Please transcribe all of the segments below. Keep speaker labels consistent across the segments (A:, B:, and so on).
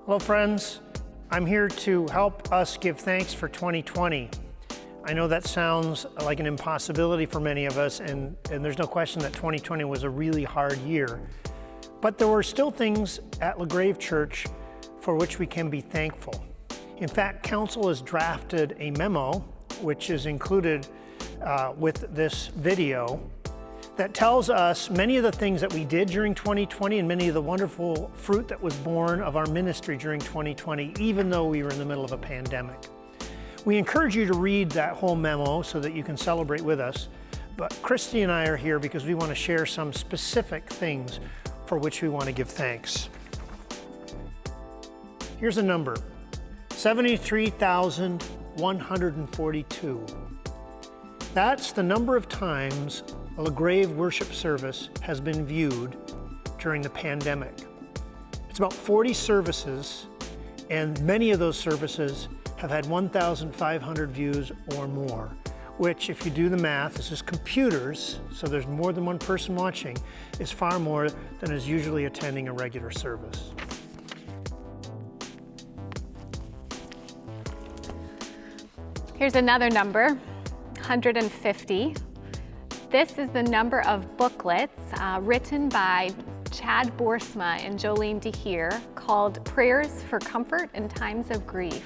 A: Hello friends, I'm here to help us give thanks for 2020. I know that sounds like an impossibility for many of us, and there's no question that 2020 was a really hard year. But there were still things at LaGrave Church for which we can be thankful. In fact, Council has drafted a memo, which is included with this video, that tells us many of the things that we did during 2020 and many of the wonderful fruit that was born of our ministry during 2020, even though we were in the middle of a pandemic. We encourage you to read that whole memo so that you can celebrate with us. But Christy and I are here because we want to share some specific things for which we want to give thanks. Here's a number, 73,142. That's the number of times a LaGrave worship service has been viewed during the pandemic. It's about 40 services, and many of those services have had 1,500 views or more, which, if you do the math, this is computers, so there's more than one person watching, is far more than is usually attending a regular service.
B: Here's another number, 150. This is the number of booklets written by Chad Boersma and Jolene DeHeer called Prayers for Comfort in Times of Grief.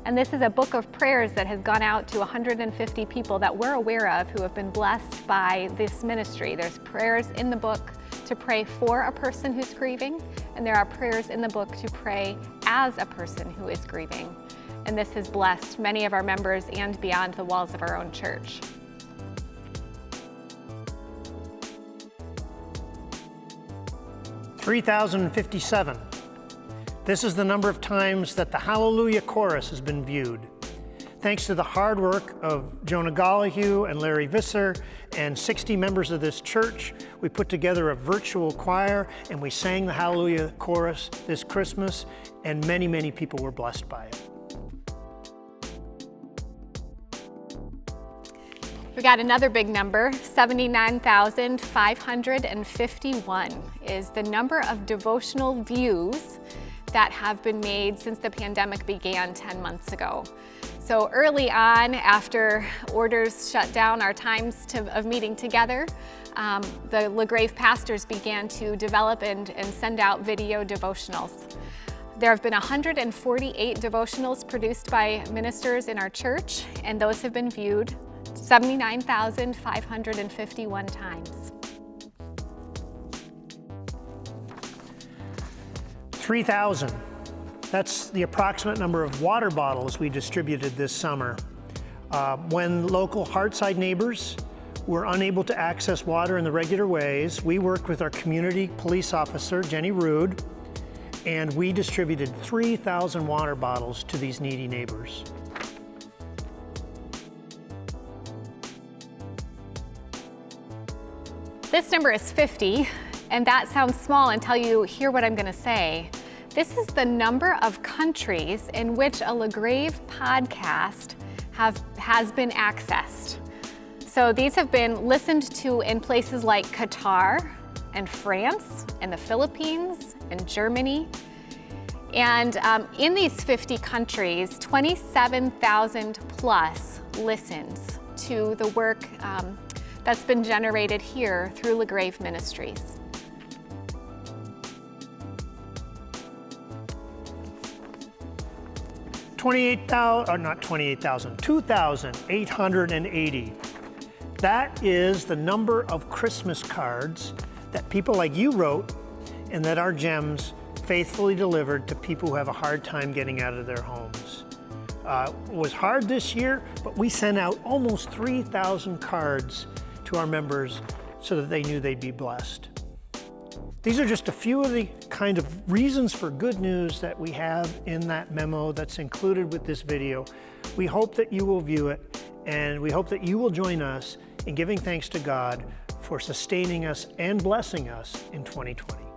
B: And this is a book of prayers that has gone out to 150 people that we're aware of who have been blessed by this ministry. There's prayers in the book to pray for a person who's grieving, and there are prayers in the book to pray as a person who is grieving. And this has blessed many of our members and beyond the walls of our own church.
A: $3,057. This is the number of times that the Hallelujah Chorus has been viewed. Thanks to the hard work of Jonah Gollihue and Larry Visser and 60 members of this church, we put together a virtual choir and we sang the Hallelujah Chorus this Christmas, and many, many people were blessed by it.
B: We got another big number, 79,551 is the number of devotional views that have been made since the pandemic began 10 months ago. So early on, after orders shut down our times of meeting together, the LaGrave pastors began to develop and send out video devotionals. There have been 148 devotionals produced by ministers in our church, and those have been viewed 79,551 times.
A: 3,000. That's the approximate number of water bottles we distributed this summer. When local Heartside neighbors were unable to access water in the regular ways, we worked with our community police officer, Jenny Rude, and we distributed 3,000 water bottles to these needy neighbors.
B: This number is 50, and that sounds small until you hear what I'm going to say. This is the number of countries in which a LaGrave podcast has been accessed. So these have been listened to in places like Qatar and France and the Philippines and Germany. And in these 50 countries, 27,000 plus listens to the work that's been generated here through LaGrave Ministries.
A: $2,880. That is the number of Christmas cards that people like you wrote and that our gems faithfully delivered to people who have a hard time getting out of their homes. It was hard this year, but we sent out almost 3,000 cards to our members so that they knew they'd be blessed. These are just a few of the kind of reasons for good news that we have in that memo that's included with this video. We hope that you will view it, and we hope that you will join us in giving thanks to God for sustaining us and blessing us in 2020.